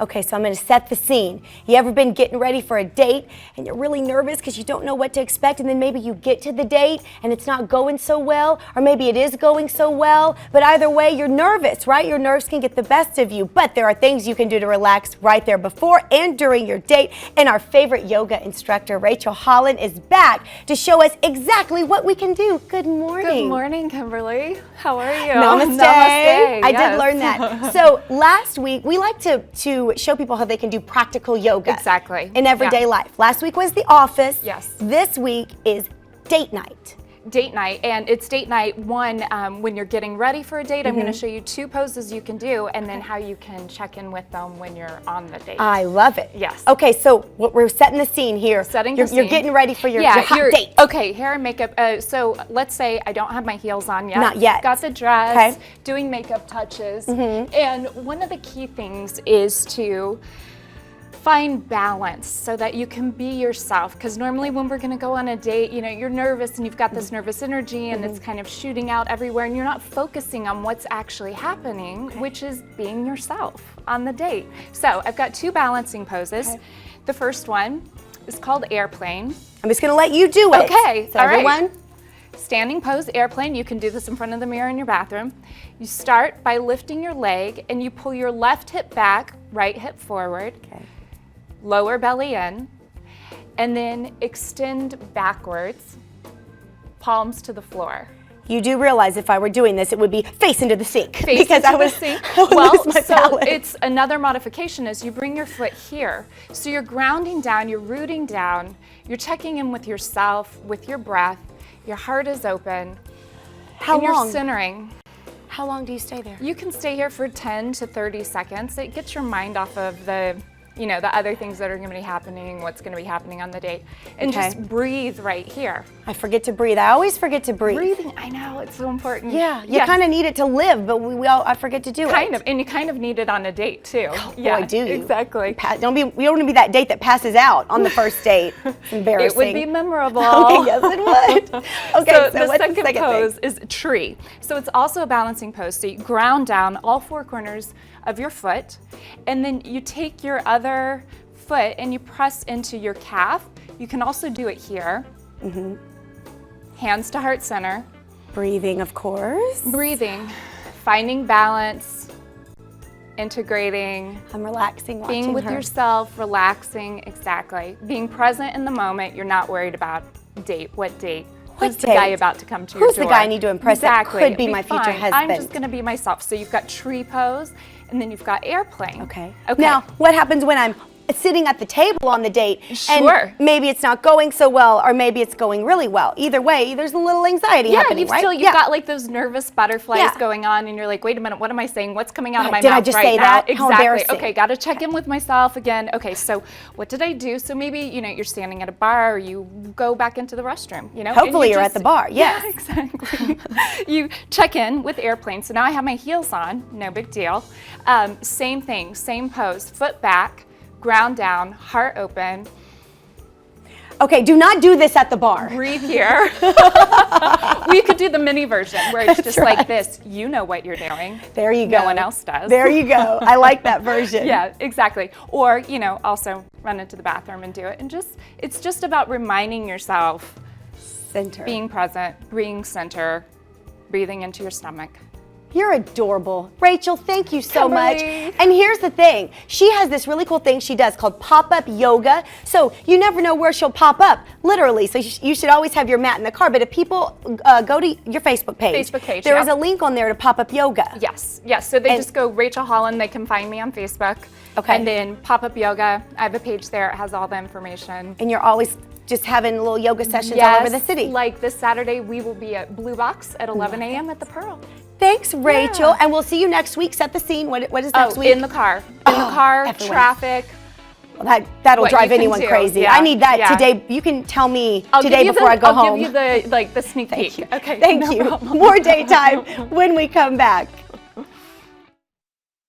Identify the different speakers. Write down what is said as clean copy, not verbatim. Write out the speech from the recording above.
Speaker 1: Okay, so I'm gonna set the scene. You ever been getting ready for a date and you're really nervous because you don't know what to expect, and then maybe you get to the date and it's not going so well, or maybe it is going so well, but either way you're nervous, right? Your nerves can get the best of you, but there are things you can do to relax right there before and during your date, and our favorite yoga instructor, Rachel Holland, is back to show us exactly what we can do. Good morning.
Speaker 2: Good morning, Kimberly. How are you?
Speaker 1: Namaste.
Speaker 2: Namaste.
Speaker 1: I did learn that. So last week, we like to show people how they can do practical yoga.
Speaker 2: Exactly.
Speaker 1: In everyday life. Last week was the office.
Speaker 2: Yes.
Speaker 1: This week is date night.
Speaker 2: Date night, and it's date night one when you're getting ready for a date. I'm going to show you 2 poses you can do, and then how you can check in with them when you're on the date.
Speaker 1: I love it.
Speaker 2: Yes.
Speaker 1: Okay, so we're setting the scene here.
Speaker 2: Setting the scene.
Speaker 1: You're getting ready for your hot date.
Speaker 2: Okay, hair and makeup. So let's say I don't have my heels on yet.
Speaker 1: Not yet.
Speaker 2: Got the dress,
Speaker 1: Okay.
Speaker 2: doing makeup touches. And one of the key things is to find balance so that you can be yourself, because normally when we're going to go on a date, you know, you're nervous and you've got this nervous energy and it's kind of shooting out everywhere, and you're not focusing on what's actually happening, which is being yourself on the date. So I've got 2 balancing poses.
Speaker 1: Okay.
Speaker 2: The first one is called airplane.
Speaker 1: I'm just going to let you do it.
Speaker 2: Okay,
Speaker 1: So
Speaker 2: all right.
Speaker 1: everyone,
Speaker 2: Standing pose, airplane. You can do this in front of the mirror in your bathroom. You start by lifting your leg and you pull your left hip back, right hip forward.
Speaker 1: Okay.
Speaker 2: Lower belly in, and then extend backwards, palms to the floor.
Speaker 1: You do realize if I were doing this, it would be face into the sink.
Speaker 2: Face
Speaker 1: because
Speaker 2: into
Speaker 1: I was,
Speaker 2: the sink.
Speaker 1: I would
Speaker 2: Well,
Speaker 1: lose my
Speaker 2: so
Speaker 1: balance.
Speaker 2: it's another modification is you bring your foot here. So you're grounding down, you're rooting down, you're checking in with yourself, with your breath, your heart is open,
Speaker 1: How
Speaker 2: and you're
Speaker 1: long?
Speaker 2: centering.
Speaker 1: How long do you stay there?
Speaker 2: You can stay here for 10 to 30 seconds. It gets your mind off of the other things that are going to be happening, what's going to be happening on the date, and
Speaker 1: Okay.
Speaker 2: just breathe right here.
Speaker 1: I forget to breathe. I always forget to breathe.
Speaker 2: Breathing, I know, it's so important.
Speaker 1: Yeah, you kind of need it to live, but I forget to do it.
Speaker 2: Kind of, and you kind of need it on a date too.
Speaker 1: Boy, do you.
Speaker 2: Exactly.
Speaker 1: We don't want to be that date that passes out on the first date. It's embarrassing.
Speaker 2: It would be memorable.
Speaker 1: Okay, yes, it would. Okay,
Speaker 2: so the
Speaker 1: what's
Speaker 2: second pose
Speaker 1: thing?
Speaker 2: is tree. So it's also a balancing pose. So you ground down all 4 corners of your foot, and then you take your other foot and you press into your calf. You can also do it here. Hands to heart center.
Speaker 1: Breathing, of course.
Speaker 2: Breathing, finding balance, integrating,
Speaker 1: I'm relaxing, watching
Speaker 2: being with
Speaker 1: her.
Speaker 2: yourself, relaxing, exactly. Being present in the moment. You're not worried about date. What date? Who's the guy
Speaker 1: date?
Speaker 2: about to come to your
Speaker 1: Who's
Speaker 2: door?
Speaker 1: the guy I need to impress that
Speaker 2: Exactly.
Speaker 1: could be my future
Speaker 2: fine. I'm
Speaker 1: husband?
Speaker 2: just going to be myself. So you've got tree pose, and then you've got airplane.
Speaker 1: Okay.
Speaker 2: Okay.
Speaker 1: Now, what happens when I'm sitting at the table on the date
Speaker 2: Sure.
Speaker 1: and maybe it's not going so well, or maybe it's going really well? Either way, there's a little anxiety happening, right?
Speaker 2: You've got like those nervous butterflies
Speaker 1: Yeah.
Speaker 2: going on, and you're like, wait a minute, what am I saying? What's coming out of my
Speaker 1: Did
Speaker 2: mouth
Speaker 1: I just
Speaker 2: right
Speaker 1: say
Speaker 2: now?
Speaker 1: that? How
Speaker 2: Exactly.
Speaker 1: embarrassing.
Speaker 2: Okay, got to check in with myself again. Okay, so what did I do? So maybe you're standing at a bar, or you go back into the restroom. and
Speaker 1: Hopefully
Speaker 2: you
Speaker 1: you're
Speaker 2: just-
Speaker 1: at the bar, yes.
Speaker 2: Yeah, exactly. You check in with airplane. So now I have my heels on, no big deal. Same thing, same pose, foot back, ground down, heart open.
Speaker 1: Okay, do not do this at the bar.
Speaker 2: Breathe here. We could do the mini version where it's just like this. You know what you're doing.
Speaker 1: There you go.
Speaker 2: No one else does.
Speaker 1: There you go. I like that version.
Speaker 2: Yeah, exactly. Or, also run into the bathroom and do it. And it's just about reminding yourself,
Speaker 1: Center.
Speaker 2: being present, being center, breathing into your stomach.
Speaker 1: You're adorable. Rachel, thank you so much.
Speaker 2: Kimberly.
Speaker 1: And here's the thing. She has this really cool thing she does called pop-up yoga. So you never know where she'll pop up, literally. So you should always have your mat in the car. But if people go to your Facebook page, there is a link on there to pop-up yoga.
Speaker 2: Yes. So they just go Rachel Holland. They can find me on Facebook.
Speaker 1: Okay.
Speaker 2: And then Pop-Up Yoga. I have a page there. It has all the information.
Speaker 1: And you're always just having little yoga sessions all over the city.
Speaker 2: Like this Saturday, we will be at Blue Box at 11 a.m. at the Pearl.
Speaker 1: Thanks, Rachel. And we'll see you next week. Set the scene. What is next week?
Speaker 2: In the car. In the car,
Speaker 1: everyone.
Speaker 2: traffic.
Speaker 1: Well, that'll
Speaker 2: What
Speaker 1: drive
Speaker 2: you can
Speaker 1: anyone
Speaker 2: do.
Speaker 1: crazy.
Speaker 2: Yeah,
Speaker 1: I need that
Speaker 2: yeah.
Speaker 1: today. You can tell me
Speaker 2: I'll
Speaker 1: today
Speaker 2: give you
Speaker 1: before I go home.
Speaker 2: I'll give you the sneak peek.
Speaker 1: Thank you.
Speaker 2: Okay.
Speaker 1: Thank
Speaker 2: no
Speaker 1: you.
Speaker 2: problem.
Speaker 1: More daytime when we come back.